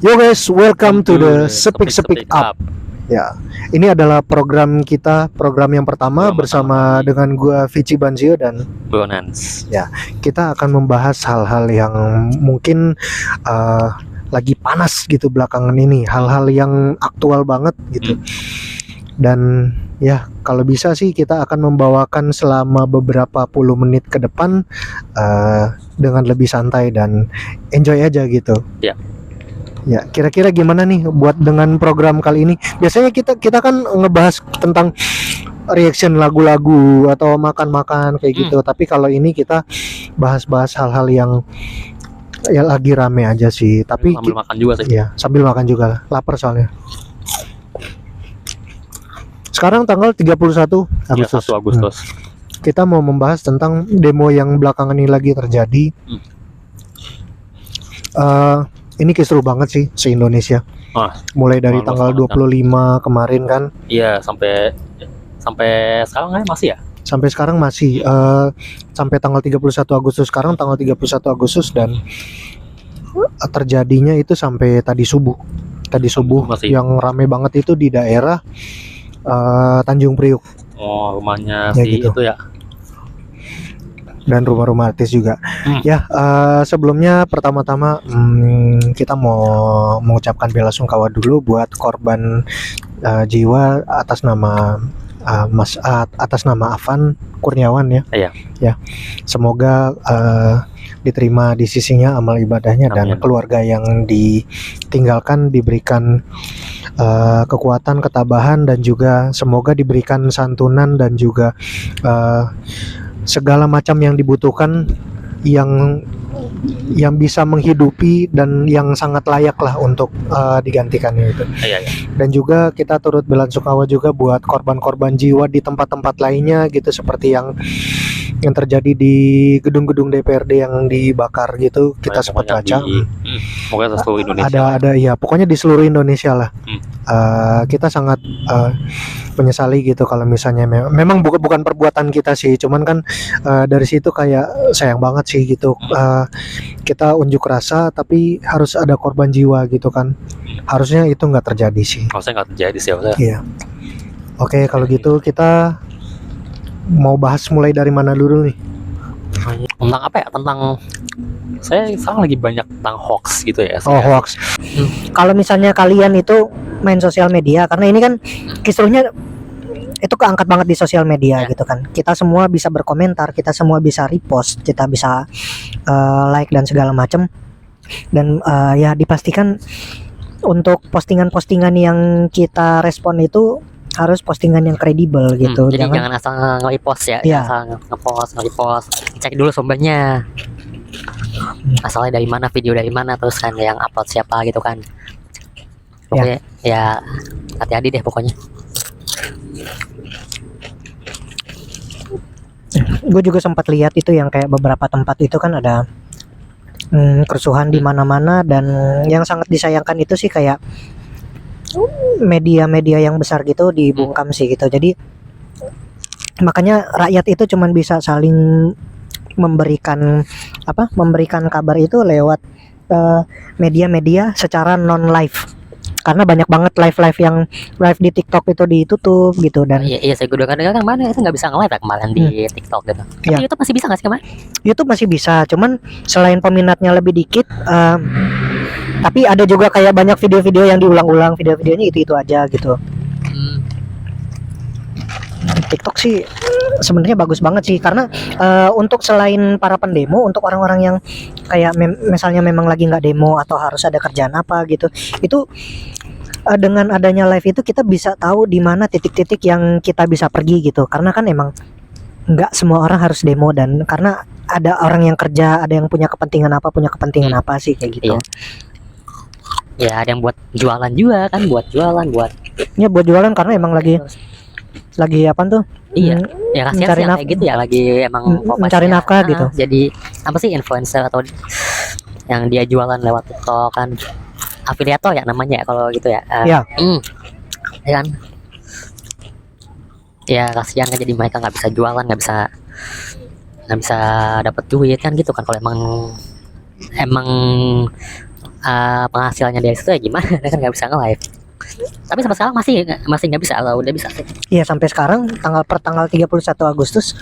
Yo guys, welcome to the Speak Speak Up. Ya, ini adalah program kita, program yang pertama Program bersama pertama kali. dengan gua Vici Banzio dan Bonans. kita akan membahas hal-hal yang mungkin lagi panas gitu belakangan ini, hal-hal yang aktual banget gitu. Dan ya, kalau bisa sih kita akan membawakan selama beberapa puluh menit ke depan dengan lebih santai dan enjoy aja gitu. Ya, kira-kira gimana nih buat dengan program kali ini? Biasanya kita kan ngebahas tentang reaction lagu-lagu atau makan-makan kayak gitu. Tapi kalau ini kita bahas-bahas hal-hal yang ya lagi rame aja sih. Tapi Sambil makan juga sih. ya, sambil makan juga. Lapar soalnya. Sekarang tanggal 31 Ya, 1 Agustus. Kita mau membahas tentang demo yang belakangan ini lagi terjadi. Ini kisruh banget sih se-Indonesia. Mulai dari malas tanggal banget, 25 kemarin kan, Iya, sampai sekarang kan masih ya? sampai sekarang masih sampai tanggal 31 Agustus, sekarang tanggal 31 Agustus dan terjadinya itu sampai tadi subuh Masih. yang rame banget itu di daerah Tanjung Priuk Oh, rumahnya Ya, si gitu. itu ya. dan rumah-rumah artis juga. Ya, sebelumnya pertama-tama kita mau mengucapkan bela sungkawa dulu buat korban jiwa atas nama atas nama Afan Kurniawan ya. Iya. Ya, semoga diterima di sisinya amal ibadahnya. Amin. Dan keluarga yang ditinggalkan diberikan kekuatan, ketabahan, dan juga semoga diberikan santunan dan juga segala macam yang dibutuhkan yang bisa menghidupi dan yang sangat layak lah untuk digantikannya itu. Iya. Dan juga kita turut bela sungkawa juga buat korban-korban jiwa di tempat-tempat lainnya gitu, seperti yang terjadi di gedung-gedung DPRD yang dibakar gitu. Kita sempat baca. Pokoknya seluruh Indonesia. Ada ya, pokoknya di seluruh Indonesia lah. Kita sangat menyesali gitu kalau misalnya memang bukan perbuatan kita sih, cuman kan dari situ kayak sayang banget sih gitu. Kita unjuk rasa tapi harus ada korban jiwa gitu kan. Harusnya itu nggak terjadi sih. Harusnya nggak terjadi sih. Iya. Oke, kalau gitu kita mau bahas mulai dari mana dulu nih? Tentang apa ya? Tentang saya sekarang lagi banyak tentang hoax gitu ya. Oh, hoax. Kalau misalnya kalian itu main sosial media, karena ini kan kisruhnya itu keangkat banget di sosial media gitu kan. Kita semua bisa berkomentar, kita semua bisa repost, kita bisa like dan segala macam. Dan ya dipastikan untuk postingan-postingan yang kita respon itu harus postingan yang kredibel gitu. Jadi jangan asal nge-repost ya. Iya. Asal nge-repost. Cek dulu sumbernya. Asalnya dari mana, video dari mana, terus kan yang upload siapa gitu kan. Pokoknya ya hati-hati deh pokoknya. Gue juga sempat lihat itu yang kayak beberapa tempat itu kan ada kerusuhan di mana-mana, dan yang sangat disayangkan itu sih kayak media-media yang besar gitu dibungkam sih gitu. Jadi makanya rakyat itu cuman bisa saling memberikan kabar itu lewat media-media secara non live, karena banyak banget live yang live di TikTok itu ditutup gitu. Dan Iya, saya udah kadang-kadang mana itu nggak bisa nge-live ya kemarin di TikTok gitu. Tapi Iya. YouTube masih bisa nggak sih kemarin? YouTube masih bisa, cuman selain peminatnya lebih dikit, tapi ada juga kayak banyak video-video yang diulang-ulang, video-videonya itu aja gitu. TikTok sih sebenarnya bagus banget sih, karena untuk selain para pendemo, untuk orang-orang yang kayak misalnya memang lagi nggak demo atau harus ada kerjaan apa gitu, itu dengan adanya live itu kita bisa tahu di mana titik-titik yang kita bisa pergi gitu. Karena kan emang nggak semua orang harus demo, dan karena ada orang yang kerja, ada yang punya kepentingan apa sih kayak gitu. Iya. Ya ada yang buat jualan juga kan, buat Jualan karena emang lagi apa tuh? Iya. Ya kasihan mencari sih yang kayak gitu ya, lagi emang mencari fokusnya, nafkah gitu. Jadi apa sih, influencer atau yang dia jualan lewat TikTok kan, afiliator ya namanya ya kalau gitu ya. Iya. Ya kan. Ya kasihan kan, jadi mereka nggak bisa jualan, nggak bisa dapat duit kan gitu kan, kalau emang penghasilannya dari situ ya gimana? Dia kan nggak bisa nge-live. Tapi sampai sekarang masih nggak bisa atau udah bisa sih? Iya, sampai sekarang tanggal 31 Agustus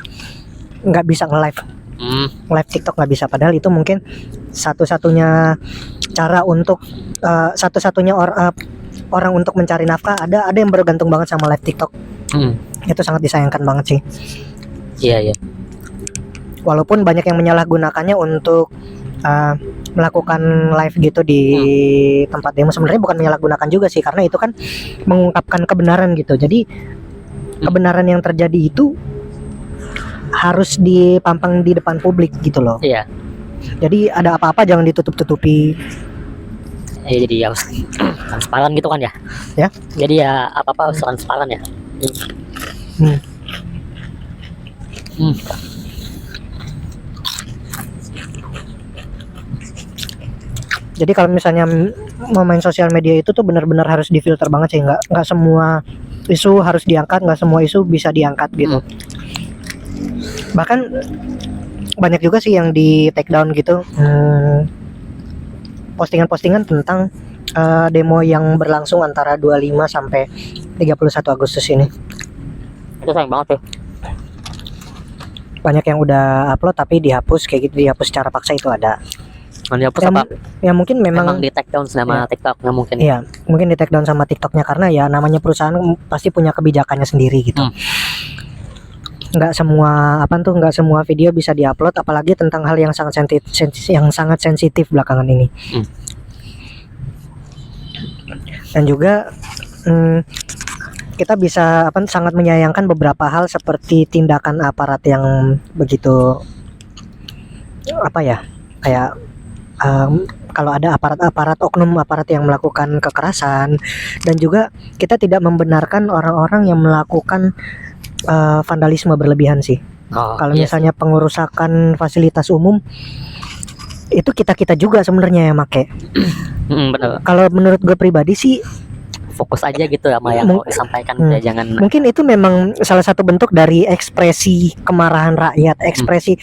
nggak bisa nge-live. Live TikTok nggak bisa, padahal itu mungkin satu-satunya cara untuk satu-satunya orang untuk mencari nafkah. Ada yang bergantung banget sama live TikTok. Itu sangat disayangkan banget sih. Iya. Walaupun banyak yang menyalahgunakannya untuk melakukan live gitu di tempat demo, sebenarnya bukan menyalahgunakan juga sih, karena itu kan mengungkapkan kebenaran gitu. Jadi kebenaran yang terjadi itu harus dipampang di depan publik gitu loh. Iya. Jadi ada apa-apa jangan ditutup-tutupi. Ya, jadi harus transparan gitu kan ya? Ya. Jadi ya apa-apa harus transparan ya. Jadi kalau misalnya mau main sosial media itu tuh benar-benar harus difilter banget sih, nggak semua isu harus diangkat, nggak semua isu bisa diangkat gitu. Bahkan banyak juga sih yang di take down gitu, postingan-postingan tentang demo yang berlangsung antara 25 sampai 31 Agustus ini. Itu sayang banget tuh. Banyak yang udah upload tapi dihapus kayak gitu, dihapus secara paksa itu ada. Dihapus Ya, apa? ya mungkin memang di take down sama TikTok nggak mungkin. iya, mungkin di take down sama TikToknya karena ya namanya perusahaan pasti punya kebijakannya sendiri gitu. Nggak semua video bisa diupload, apalagi tentang hal yang sangat sensitif belakangan ini. Dan juga kita bisa sangat menyayangkan beberapa hal seperti tindakan aparat yang begitu kayak kalau ada aparat oknum aparat yang melakukan kekerasan, dan juga kita tidak membenarkan orang-orang yang melakukan vandalisme berlebihan sih. Kalau misalnya pengerusakan fasilitas umum itu kita juga sebenarnya yang make. Bener. Kalau menurut gue pribadi sih Fokus aja gitu sama yang mau disampaikan, ya jangan. Mungkin itu memang salah satu bentuk dari ekspresi kemarahan rakyat, ekspresi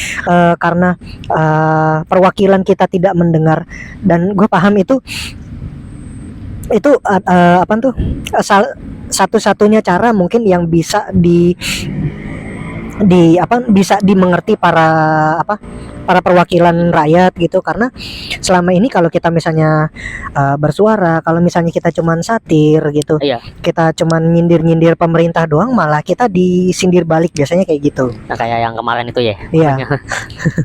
karena perwakilan kita tidak mendengar, dan gue paham itu satu-satunya cara mungkin yang bisa bisa dimengerti para perwakilan rakyat gitu. Karena selama ini kalau kita misalnya bersuara, kalau misalnya kita cuman satir gitu, kita cuman nyindir pemerintah doang, malah kita disindir balik biasanya kayak gitu. Nah, kayak yang kemarin itu ya. Iya.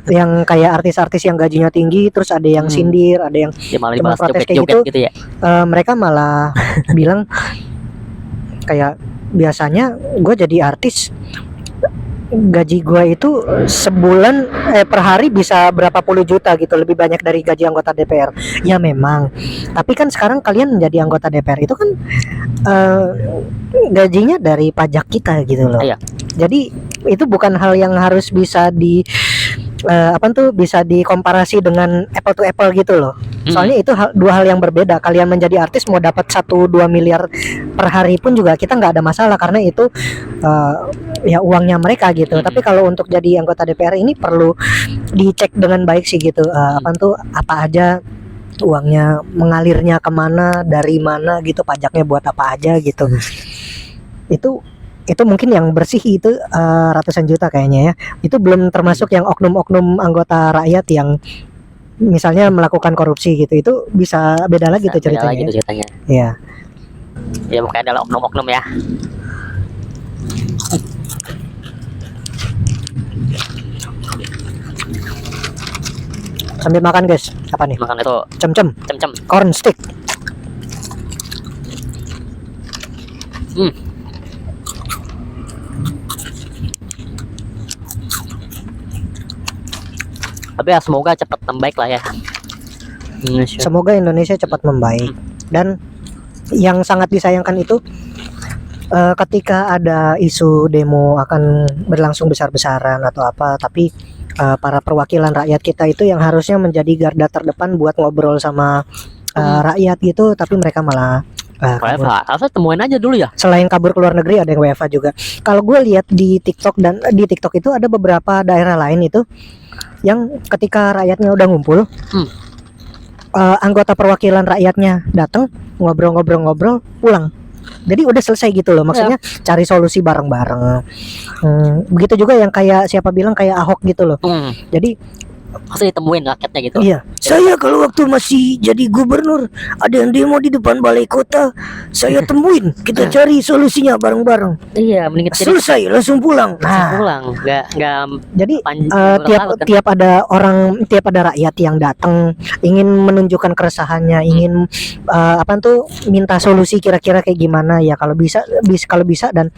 Yang kayak artis-artis yang gajinya tinggi terus ada yang sindir, ada yang cuma protes kayak gitu ya. Mereka malah bilang kayak, biasanya gue jadi artis gaji gue itu sebulan per hari bisa berapa puluh juta gitu, lebih banyak dari gaji anggota DPR. Ya memang, tapi kan sekarang kalian menjadi anggota DPR itu kan gajinya dari pajak kita gitu loh. Jadi itu bukan hal yang harus bisa bisa dikomparasi dengan apple to apple gitu loh. Soalnya itu dua hal yang berbeda. Kalian menjadi artis mau dapat 1-2 miliar per hari pun juga kita nggak ada masalah, karena itu ya uangnya mereka gitu. Tapi kalau untuk jadi anggota DPR ini perlu dicek dengan baik sih gitu. Apa aja uangnya, mengalirnya kemana, dari mana gitu, pajaknya buat apa aja gitu. Itu mungkin yang bersih itu ratusan juta kayaknya ya. Itu belum termasuk yang oknum-oknum anggota rakyat yang misalnya melakukan korupsi gitu. Itu bisa beda lagi tuh ceritanya. Iya. Ya pokoknya adalah oknum-oknum ya. Sambil makan guys, apa nih? Makan itu Cem-cem corn stick. Tapi ya semoga cepat membaik lah ya. Semoga Indonesia cepat membaik. Dan yang sangat disayangkan itu ketika ada isu demo akan berlangsung besar-besaran atau apa, tapi para perwakilan rakyat kita itu yang harusnya menjadi garda terdepan buat ngobrol sama rakyat gitu, tapi mereka malah harusnya temuin aja dulu ya. Selain kabur ke luar negeri, ada yang WFH juga. Kalau gue lihat di TikTok, dan di TikTok itu ada beberapa daerah lain itu yang ketika rakyatnya udah ngumpul, anggota perwakilan rakyatnya datang ngobrol-ngobrol-ngobrol pulang. Jadi udah selesai gitu loh, maksudnya cari solusi bareng-bareng. Begitu juga yang kayak siapa bilang kayak Ahok gitu loh. Jadi Maksudnya ditemuin rakyatnya gitu. iya, saya kalau waktu masih jadi gubernur ada yang demo di depan balai kota, saya temuin, kita cari solusinya bareng-bareng. Iya, mending jadi Selesai langsung pulang. Nah, pulang. Nggak jadi panjang kan. tiap ada rakyat yang datang ingin menunjukkan keresahannya, ingin minta solusi kira-kira kayak gimana ya, kalau bisa dan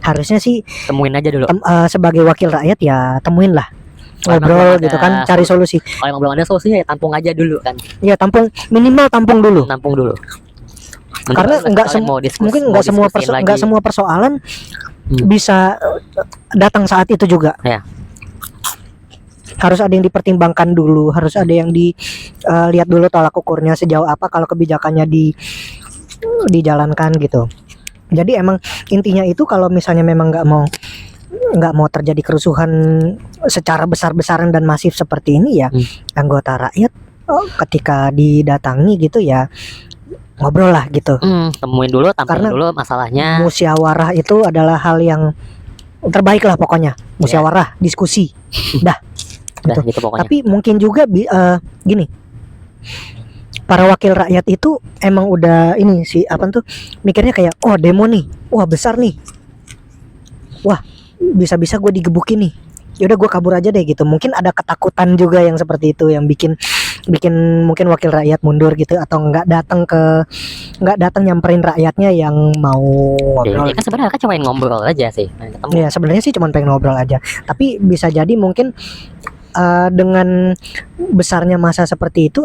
harusnya sih Temuin aja dulu. sebagai wakil rakyat ya temuin lah, Kalau ngobrol emang belum gitu ada kan, cari solusi. Kalau emang belum ada solusinya ya tampung aja dulu kan. Ya minimal tampung dulu. Tampung dulu. Karena mungkin nggak semua persoalan bisa datang saat itu juga. Ya. Harus ada yang dipertimbangkan dulu, harus ada yang dilihat dulu tolak ukurnya sejauh apa kalau kebijakannya dijalankan gitu. Jadi emang intinya itu kalau misalnya memang nggak mau terjadi kerusuhan secara besar-besaran dan masif seperti ini ya, anggota rakyat ketika didatangi gitu ya ngobrol lah gitu. Temuin dulu, tampung Karena dulu masalahnya. Musyawarah itu adalah hal yang terbaik lah pokoknya. Musyawarah, diskusi. Dah Gitu pokoknya. Tapi mungkin juga gini, para wakil rakyat itu emang udah ini sih mikirnya kayak, oh demo nih, wah besar nih, wah bisa-bisa gue digebukin nih, yaudah gue kabur aja deh gitu. Mungkin ada ketakutan juga yang seperti itu yang bikin mungkin wakil rakyat mundur gitu, atau nggak datang nyamperin rakyatnya yang mau ngobrol. Ya kan sebenarnya kan cuma ngobrol aja sih. Ketemu. Ya sebenarnya sih cuma pengen ngobrol aja, tapi bisa jadi mungkin dengan besarnya masa seperti itu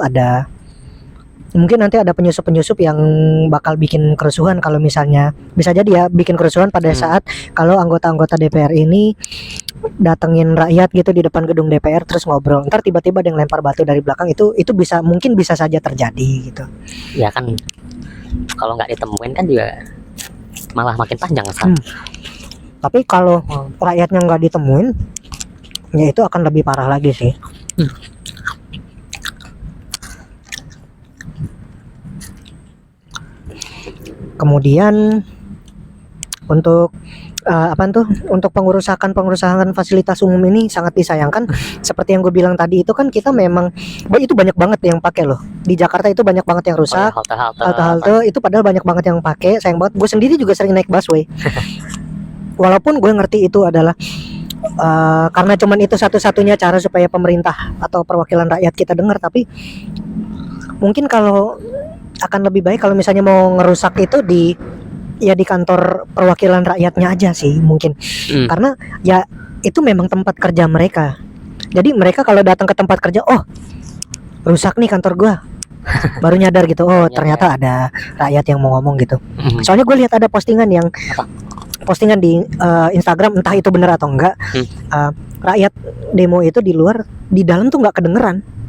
mungkin nanti ada penyusup-penyusup yang bakal bikin kerusuhan. Kalau misalnya bisa jadi ya bikin kerusuhan pada saat kalau anggota-anggota DPR ini datengin rakyat gitu di depan gedung DPR terus ngobrol, ntar tiba-tiba ada yang lempar batu dari belakang, itu mungkin bisa saja terjadi gitu. Ya kan kalau nggak ditemuin kan juga malah makin panjang kan. Tapi kalau rakyatnya nggak ditemuin ya itu akan lebih parah lagi sih. Kemudian untuk untuk pengurusakan fasilitas umum ini sangat disayangkan. Seperti yang gue bilang tadi itu kan kita memang itu banyak banget yang pakai loh. Di Jakarta itu banyak banget yang rusak. Halte itu padahal banyak banget yang pakai. Sayang banget. Gue sendiri juga sering naik busway. Walaupun gue ngerti itu adalah karena cuman itu satu-satunya cara supaya pemerintah atau perwakilan rakyat kita dengar, tapi mungkin kalau akan lebih baik kalau misalnya mau ngerusak itu di kantor perwakilan rakyatnya aja sih mungkin. Karena ya itu memang tempat kerja mereka. Jadi mereka kalau datang ke tempat kerja, oh rusak nih kantor gua, baru nyadar gitu, oh ternyata ada rakyat yang mau ngomong gitu. Soalnya gue lihat ada postingan di Instagram, entah itu benar atau enggak, rakyat demo itu di luar, di dalam tuh nggak kedengeran.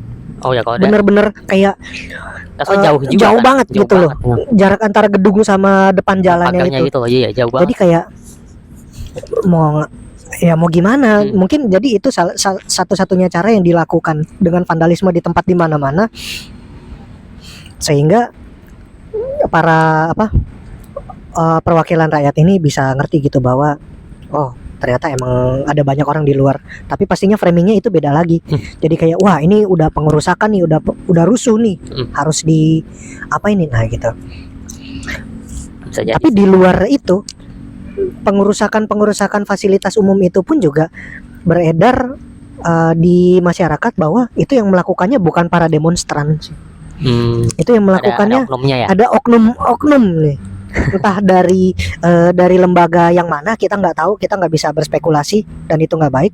Oh ya, kalau bener-bener kayak jauh banget gitu loh. Jarak antara gedung sama depan jalannya itu. Gitu, iya, jauh banget. Jadi kayak mau gimana? Mungkin jadi itu satu-satunya cara yang dilakukan dengan vandalisme di tempat di mana-mana, sehingga para perwakilan rakyat ini bisa ngerti gitu bahwa oh ternyata emang ada banyak orang di luar. Tapi pastinya framingnya itu beda lagi. Jadi kayak wah ini udah pengerusakan nih, udah rusuh nih, harus di apa ini nah gitu. Tapi di luar itu pengerusakan fasilitas umum itu pun juga beredar di masyarakat bahwa itu yang melakukannya bukan para demonstran. Itu yang melakukannya ada oknum nih. Entah dari lembaga yang mana kita nggak tahu, kita nggak bisa berspekulasi dan itu nggak baik.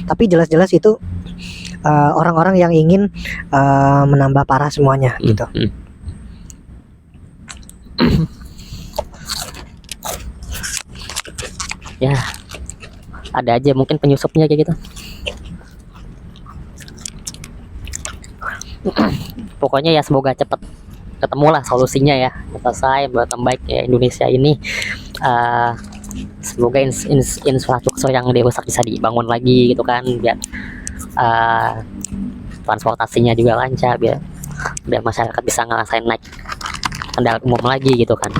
Tapi jelas-jelas itu orang-orang yang ingin menambah parah semuanya gitu. Ya ada aja mungkin penyusupnya kayak gitu. Pokoknya ya semoga cepat ketemulah solusinya ya, selesai buat yang baik ya Indonesia ini. Semoga infrastruktur yang dirusak bisa dibangun lagi gitu kan, biar transportasinya juga lancar, biar biar masyarakat bisa ngerasain naik kendaraan umum lagi gitu kan.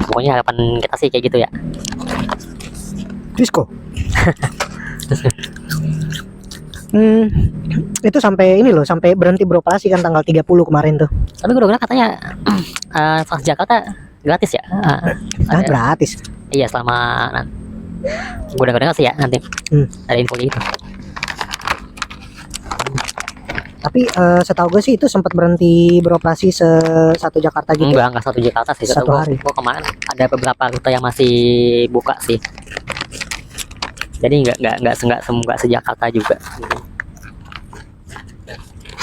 Pokoknya harapan kita sih kayak gitu ya. Disco. Itu sampai ini loh, sampai berhenti beroperasi kan tanggal 30 kemarin tuh. Tapi gue udah katanya Transjakarta gratis ya. Gratis. Iya selama gue udah dengar sih ya nanti ada info gitu. Tapi setahu gue sih itu sempat berhenti beroperasi satu Jakarta gitu. Enggak satu Jakarta sih. Satu hari. Gue kemarin ada beberapa rute yang masih buka sih. Jadi nggak se-Jakarta juga.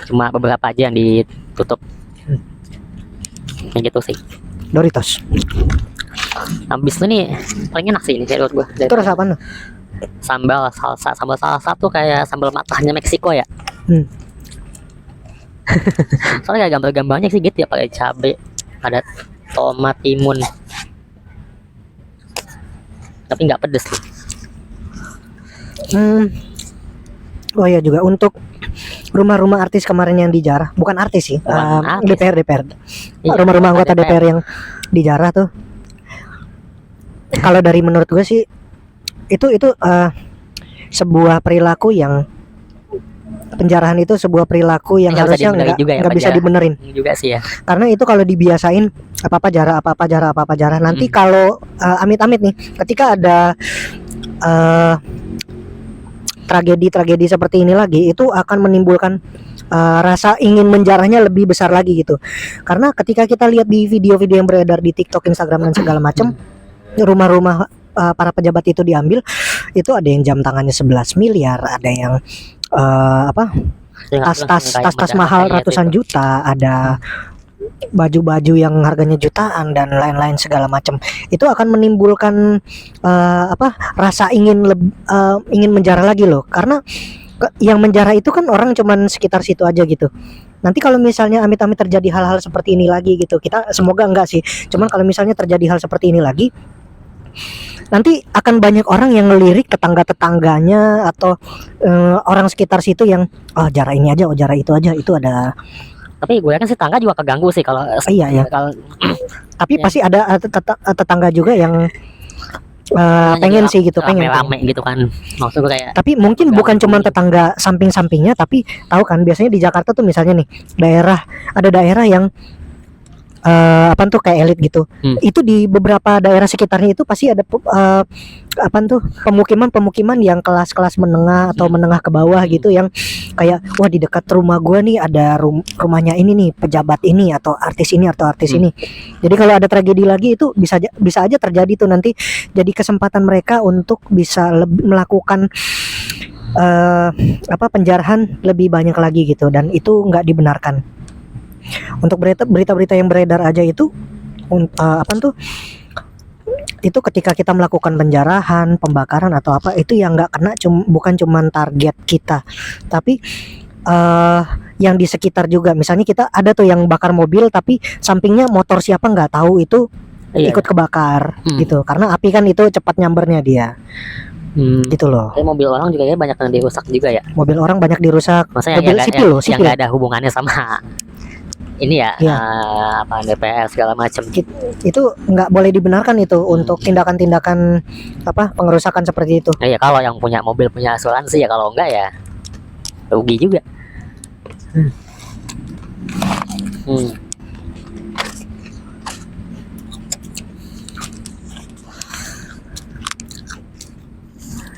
Cuma beberapa aja yang ditutup. Yang gitu sih. Doritos. Habis itu nih paling enak sih ini menurut gue. Itu rasa apa tuh? Sambal salsa tuh kayak sambal matahnya Meksiko ya. Soalnya kayak gambar-gambarnya sih gitu ya, pakai cabe, ada tomat, timun. Tapi nggak pedes sih. Oh iya juga untuk rumah-rumah artis kemarin yang dijarah, bukan artis sih, Artis. DPR. Iya, Rumah-rumah anggota DPR yang dijarah tuh. Kalau dari menurut gue sih itu sebuah perilaku yang penjarahan itu sebuah perilaku yang Nggak bisa harusnya dibenerin juga ya, nggak bisa penjara. dibenerin. Juga sih ya. Karena itu kalau dibiasain apa-apa jarah, nanti kalau amit-amit nih ketika ada tragedi seperti ini lagi, itu akan menimbulkan rasa ingin menjarahnya lebih besar lagi gitu. Karena ketika kita lihat di video-video yang beredar di TikTok, Instagram dan segala macam, rumah-rumah para pejabat itu diambil, itu ada yang jam tangannya 11 miliar, ada yang tas mahal ratusan juta, ada baju-baju yang harganya jutaan dan lain-lain segala macam. Itu akan menimbulkan rasa ingin menjarah lagi loh, karena yang menjarah itu kan orang cuman sekitar situ aja gitu. Nanti kalau misalnya amit-amit terjadi hal-hal seperti ini lagi gitu, kita semoga enggak sih, cuman kalau misalnya terjadi hal seperti ini lagi, nanti akan banyak orang yang ngelirik tetangga-tetangganya atau orang sekitar situ yang jarah ini aja, jarah itu aja, itu ada. Tapi gue yakin sih tetangga juga keganggu sih kalau Iya. Kalau Tapi ya. pasti ada tetangga juga yang pengen sih gitu, pengen. rame gitu kan. Maksud gue kayak Tapi mungkin bukan ganggu. cuma tetangga samping-sampingnya, tapi tahu kan biasanya di Jakarta tuh misalnya nih ada daerah yang kayak elit gitu. Itu di beberapa daerah sekitarnya itu pasti ada pemukiman yang kelas-kelas menengah atau menengah ke bawah gitu, yang kayak wah di dekat rumah gua nih ada rumahnya ini nih pejabat ini atau artis ini atau artis ini. Jadi kalau ada tragedi lagi itu bisa aja terjadi tuh nanti, jadi kesempatan mereka untuk bisa melakukan penjarahan lebih banyak lagi gitu, dan itu nggak dibenarkan. Untuk berita-berita yang beredar aja itu itu ketika kita melakukan penjarahan, pembakaran atau apa, itu yang nggak kena bukan cuman target kita, tapi yang di sekitar juga. Misalnya kita ada tuh yang bakar mobil tapi sampingnya motor siapa nggak tahu, itu ikut kebakar gitu, karena api kan itu cepat nyambernya dia. Gitu loh. Tapi mobil orang juga ya banyak yang dirusak juga ya. Mobil orang banyak dirusak. Maksudnya mobil sipil loh, yang sipil. nggak ada hubungannya sama ini ya, Iya. DPR segala macam. Itu nggak boleh dibenarkan itu untuk tindakan-tindakan pengerusakan seperti itu. Iya, kalau yang punya mobil punya asuransi ya, kalau enggak ya rugi juga.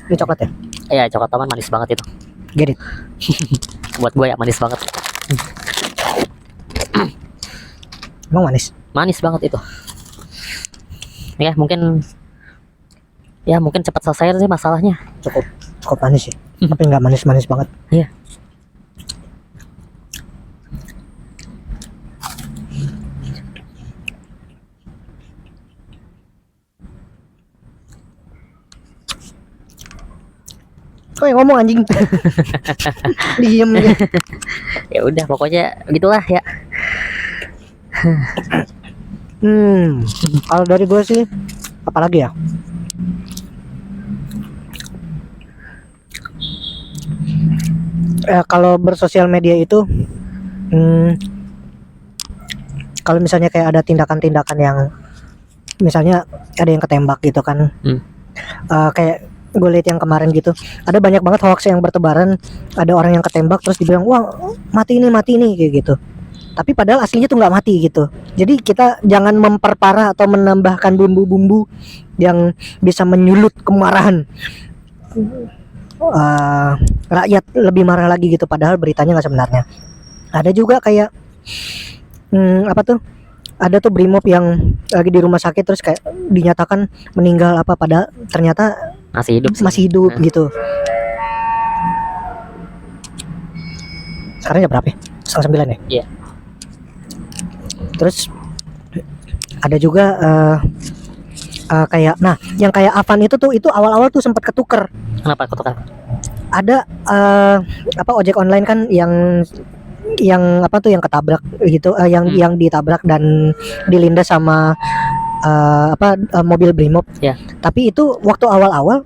Ini coklat ya? Iya, coklat taman manis banget itu. Get it. Buat gue ya manis banget. Emang manis? Manis banget itu. Ya mungkin cepat selesai sih masalahnya. Cukup manis sih. Tapi nggak manis-manis banget. Iya. Kok yang ngomong anjing? Diem aja. Ya udah pokoknya gitulah ya. Kalau dari gue sih apalagi ya? Kalau bersosial media itu kalau misalnya kayak ada tindakan-tindakan yang misalnya ada yang ketembak gitu kan, kayak gue lihat yang kemarin gitu, ada banyak banget hoax yang bertebaran, ada orang yang ketembak terus dibilang wah mati ini kayak gitu, tapi padahal aslinya tuh nggak mati gitu. Jadi kita jangan memperparah atau menambahkan bumbu-bumbu yang bisa menyulut kemarahan rakyat lebih marah lagi gitu, padahal beritanya nggak sebenarnya. Ada juga kayak apa tuh, ada tuh brimob yang lagi di rumah sakit terus kayak dinyatakan meninggal apa, padahal ternyata Masih hidup sih. masih hidup gitu. Sekarang jam berapa ya? 8:30 ya? Iya. Terus ada juga kayak, nah yang kayak Avan itu tuh, itu awal-awal tuh sempat ketuker. Kenapa ketukar? Ada apa, ojek online kan yang apa tuh, yang ketabrak gitu, yang ditabrak dan dilindas sama mobil brimob. Ya. Tapi itu waktu awal-awal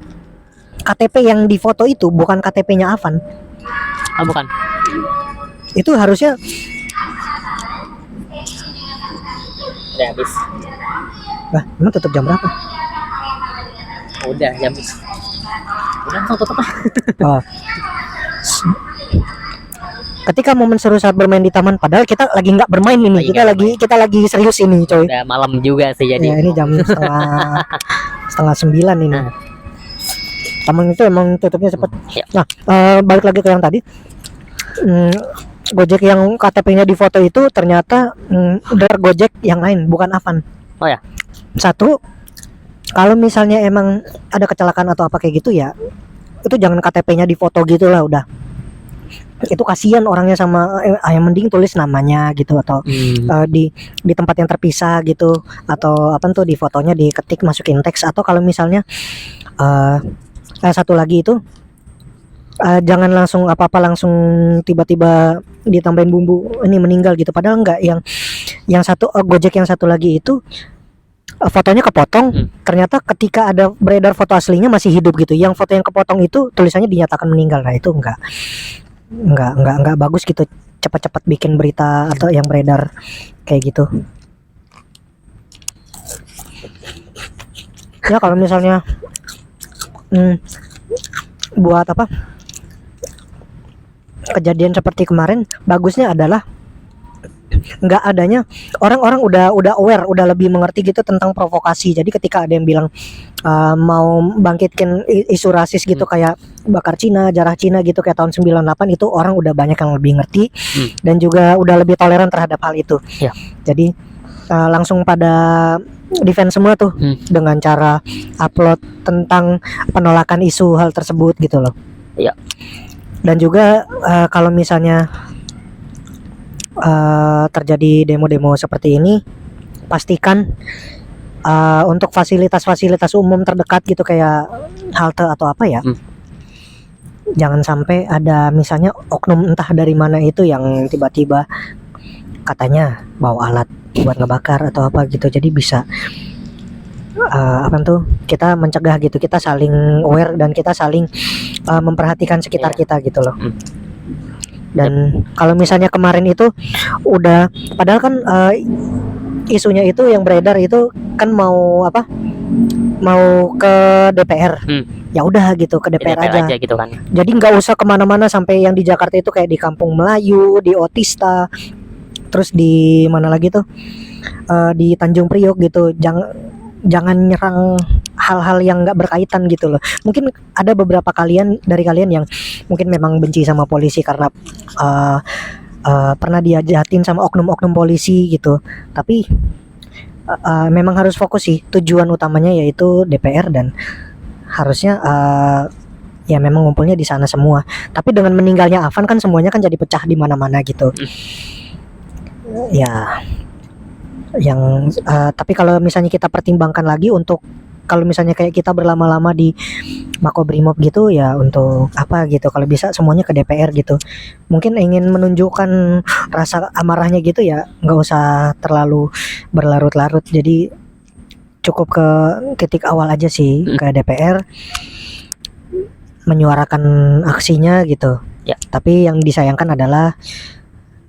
KTP yang difoto itu bukan KTP-nya Avan. Oh, bukan. Itu harusnya Udah habis. emang tutup jam berapa? Udah jam habis. Udah langsung tutup lah. Oh. Ketika momen seru saat bermain di taman, padahal kita lagi nggak bermain ini, kita lagi serius ini coy. Udah malam juga sih jadi. Ya, ini jam setengah 9 ini. Taman itu emang tutupnya cepet. Ya. Nah, balik lagi ke yang tadi. Gojek yang KTP-nya di foto itu ternyata driver Gojek yang lain, bukan Avan. Oh ya. Satu, kalau misalnya emang ada kecelakaan atau apa kayak gitu ya, itu jangan KTP-nya di foto gitu lah udah. Itu kasihan orangnya, sama yang mending tulis namanya gitu, atau di tempat yang terpisah gitu, atau apa tuh, di fotonya diketik masukin teks. Atau kalau misalnya satu lagi itu jangan langsung apa-apa langsung tiba-tiba ditambahin bumbu ini meninggal gitu, padahal enggak. Yang satu Gojek yang satu lagi itu fotonya kepotong, ternyata ketika ada beredar foto aslinya masih hidup gitu. Yang foto yang kepotong itu tulisannya dinyatakan meninggal. Nah, itu enggak bagus gitu, cepat-cepat bikin berita atau yang beredar kayak gitu. Ya kalau misalnya buat apa, kejadian seperti kemarin, bagusnya adalah nggak adanya, orang-orang udah aware, udah lebih mengerti gitu tentang provokasi. Jadi ketika ada yang bilang mau bangkitkan isu rasis gitu, kayak bakar Cina, jarah Cina gitu kayak tahun 98, itu orang udah banyak yang lebih ngerti dan juga udah lebih toleran terhadap hal itu. Ya. Jadi langsung pada defense semua tuh dengan cara upload tentang penolakan isu hal tersebut gitu loh. Iya. Dan juga kalau misalnya terjadi demo-demo seperti ini, pastikan untuk fasilitas-fasilitas umum terdekat gitu kayak halte atau apa ya, jangan sampai ada misalnya oknum entah dari mana itu yang tiba-tiba katanya bawa alat buat ngebakar atau apa gitu. Jadi bisa apa tuh, kita mencegah gitu, kita saling aware dan kita saling memperhatikan sekitar kita gitu loh. Dan kalau misalnya kemarin itu udah, padahal kan isunya itu yang beredar itu kan mau apa, mau ke DPR. Ya udah gitu, ke DPR aja gitu kan. Jadi nggak usah kemana-mana, sampai yang di Jakarta itu kayak di Kampung Melayu, di Otista, terus di mana lagi tuh, di Tanjung Priok gitu. Jangan nyerang hal-hal yang nggak berkaitan gitu loh. Mungkin ada beberapa dari kalian yang mungkin memang benci sama polisi karena pernah diajatin sama oknum-oknum polisi gitu. Tapi memang harus fokus sih, tujuan utamanya yaitu DPR, dan harusnya ya memang ngumpulnya di sana semua. Tapi dengan meninggalnya Avan kan semuanya kan jadi pecah di mana-mana gitu. Ya, yang tapi kalau misalnya kita pertimbangkan lagi, untuk kalau misalnya kayak kita berlama-lama di Makobrimob gitu ya, untuk apa gitu, kalau bisa semuanya ke DPR gitu. Mungkin ingin menunjukkan rasa amarahnya gitu ya, nggak usah terlalu berlarut-larut. Jadi cukup ke titik awal aja sih, ke DPR, menyuarakan aksinya gitu. Ya. Tapi yang disayangkan adalah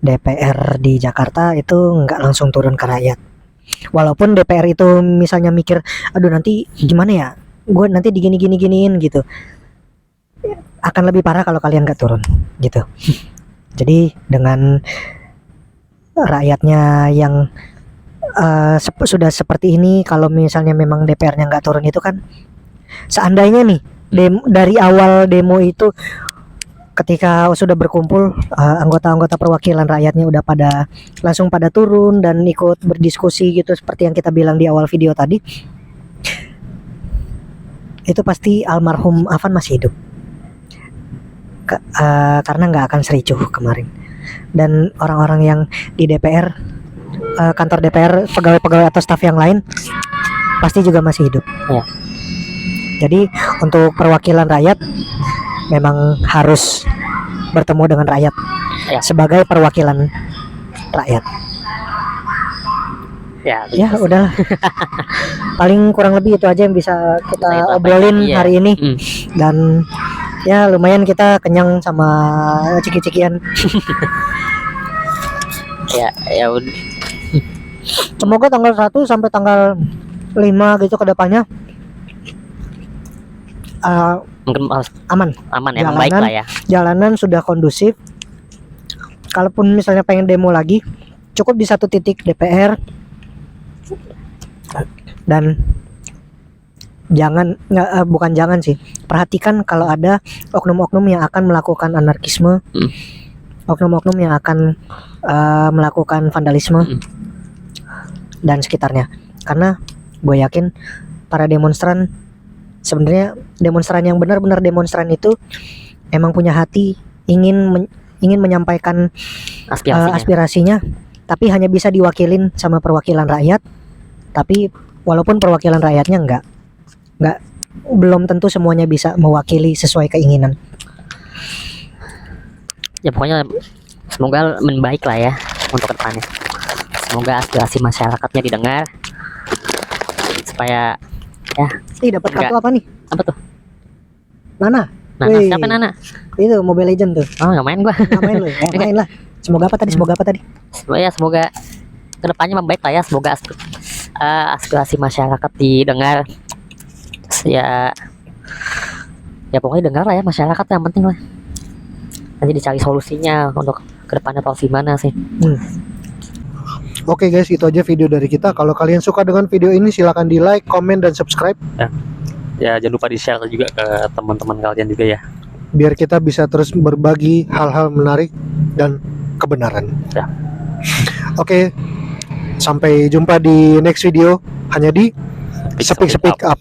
DPR di Jakarta itu nggak langsung turun ke rakyat. Walaupun DPR itu misalnya mikir, aduh nanti gimana ya, gue nanti digini-giniin gitu, akan lebih parah kalau kalian nggak turun gitu. Jadi dengan rakyatnya yang sudah seperti ini, kalau misalnya memang DPR-nya nggak turun itu kan, seandainya nih dari awal demo itu ketika sudah berkumpul anggota-anggota perwakilan rakyatnya udah langsung pada turun dan ikut berdiskusi gitu seperti yang kita bilang di awal video tadi, itu pasti almarhum Afan masih hidup. Karena nggak akan sericuh kemarin. Dan orang-orang yang di DPR, kantor DPR, pegawai-pegawai atau staf yang lain pasti juga masih hidup. Ya. Jadi untuk perwakilan rakyat memang harus bertemu dengan rakyat Ya. sebagai perwakilan rakyat. Ya, Ya udahlah. Paling kurang lebih itu aja yang bisa kita Kita obrolin iya. hari ini. Hmm. Dan ya lumayan kita kenyang sama ciki-cikian. Ya udah. Semoga tanggal 1 sampai tanggal 5 gitu ke depannya Mungkin aman. aman ya, baik Jalanan. lah ya. Jalanan sudah kondusif. Kalaupun misalnya pengen demo lagi, cukup di satu titik DPR. Dan bukan jangan sih, perhatikan kalau ada oknum-oknum yang akan melakukan anarkisme, oknum-oknum yang akan melakukan vandalisme dan sekitarnya. Karena gue yakin para demonstran, sebenarnya demonstran yang benar-benar demonstran itu emang punya hati, ingin menyampaikan aspirasinya, tapi hanya bisa diwakilin sama perwakilan rakyat. Tapi walaupun perwakilan rakyatnya belum tentu semuanya bisa mewakili sesuai keinginan. Ya pokoknya semoga membaik lah ya untuk kedepannya. Semoga aspirasi masyarakatnya didengar supaya Dapat kartu apa nih? apa tuh? Nana. Nana, Wih. siapa Nana? Itu Mobile Legend tuh. Oh, nggak main gua. Nggak main lu ya? Main lah. Semoga apa tadi? Semoga kedepannya membaik lah ya. Semoga aspirasi masyarakat didengar. Ya pokoknya dengar lah ya masyarakat, yang penting lah. Nanti dicari solusinya untuk kedepannya atau gimana sih. Oke guys, itu aja video dari kita. Kalau kalian suka dengan video ini, silahkan di like, komen, dan subscribe. Ya jangan lupa di share juga ke teman-teman kalian juga ya. Biar kita bisa terus berbagi hal-hal menarik dan kebenaran. Ya. Oke, sampai jumpa di next video hanya di Speak Up.